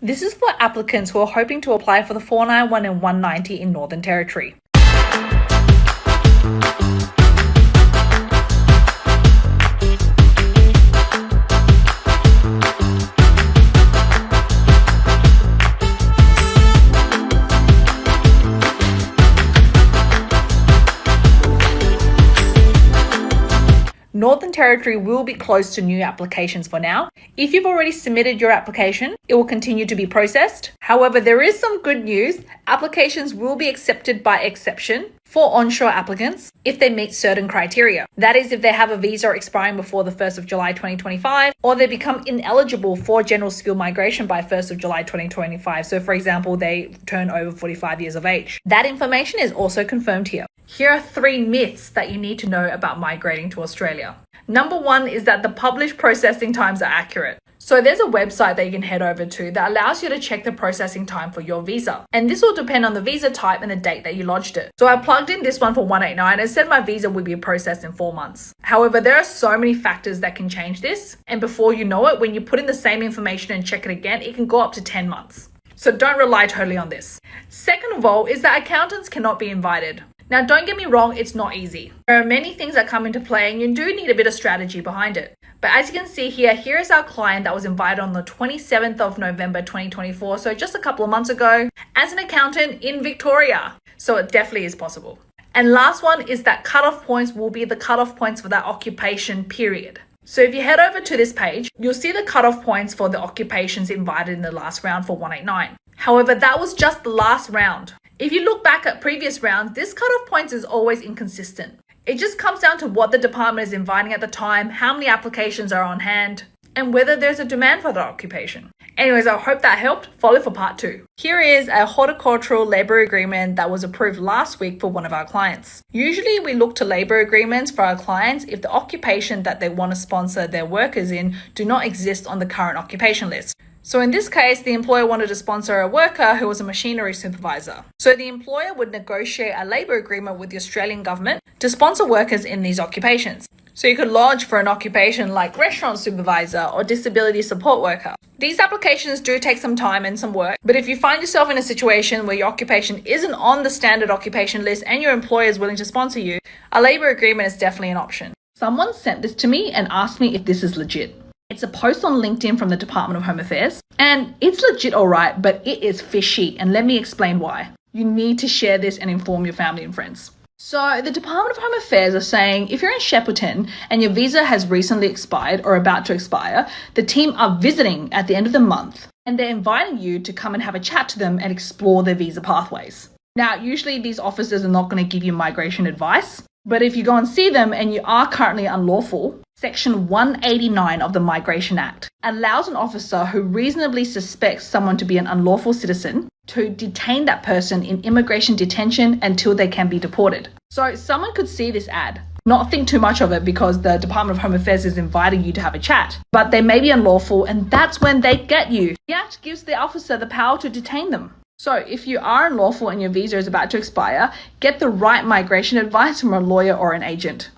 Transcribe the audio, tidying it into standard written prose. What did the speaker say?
This is for applicants who are hoping to apply for the 491 and 190 in Northern Territory. Northern Territory will be closed to new applications for now. If you've already submitted your application, it will continue to be processed. However, there is some good news. Applications will be accepted by exception for onshore applicants if they meet certain criteria. That is, if they have a visa expiring before the 1st of July 2025, or they become ineligible for general skill migration by 1st of July 2025. So for example, they turn over 45 years of age. That information is also confirmed here. Here are 3 myths that you need to know about migrating to Australia. Number 1 is that the published processing times are accurate. So there's a website that you can head over to that allows you to check the processing time for your visa. And this will depend on the visa type and the date that you lodged it. So I plugged in this one for 189 and said my visa would be processed in 4 months. However, there are so many factors that can change this. And before you know it, when you put in the same information and check it again, it can go up to 10 months. So don't rely totally on this. Second of all is that accountants cannot be invited. Now, don't get me wrong, it's not easy. There are many things that come into play and you do need a bit of strategy behind it. But as you can see here, here is our client that was invited on the 27th of November 2024, so just a couple of months ago, as an accountant in Victoria. So it definitely is possible. And last one is that cutoff points will be the cutoff points for that occupation period. So if you head over to this page, you'll see the cutoff points for the occupations invited in the last round for 189. However, that was just the last round. If you look back at previous rounds, this cutoff points is always inconsistent. It just comes down to what the department is inviting at the time, how many applications are on hand, and whether there's a demand for the occupation. Anyways, I hope that helped. Follow for part 2. Here is a horticultural labour agreement that was approved last week for one of our clients. Usually we look to labour agreements for our clients if the occupation that they want to sponsor their workers in do not exist on the current occupation list. So in this case, the employer wanted to sponsor a worker who was a machinery supervisor. So the employer would negotiate a labour agreement with the Australian government to sponsor workers in these occupations. So you could lodge for an occupation like restaurant supervisor or disability support worker. These applications do take some time and some work, but if you find yourself in a situation where your occupation isn't on the standard occupation list and your employer is willing to sponsor you, a labour agreement is definitely an option. Someone sent this to me and asked me if this is legit. It's a post on LinkedIn from the Department of Home Affairs, and it's legit alright, but it is fishy, and let me explain why. You need to share this and inform your family and friends. So the Department of Home Affairs are saying if you're in Shepparton and your visa has recently expired or about to expire, the team are visiting at the end of the month, and they're inviting you to come and have a chat to them and explore their visa pathways. Now, usually these officers are not going to give you migration advice, but if you go and see them and you are currently unlawful, Section 189 of the Migration Act allows an officer who reasonably suspects someone to be an unlawful citizen to detain that person in immigration detention until they can be deported. So someone could see this ad, not think too much of it because the Department of Home Affairs is inviting you to have a chat, but they may be unlawful and that's when they get you. The Act gives the officer the power to detain them. So if you are unlawful and your visa is about to expire, get the right migration advice from a lawyer or an agent.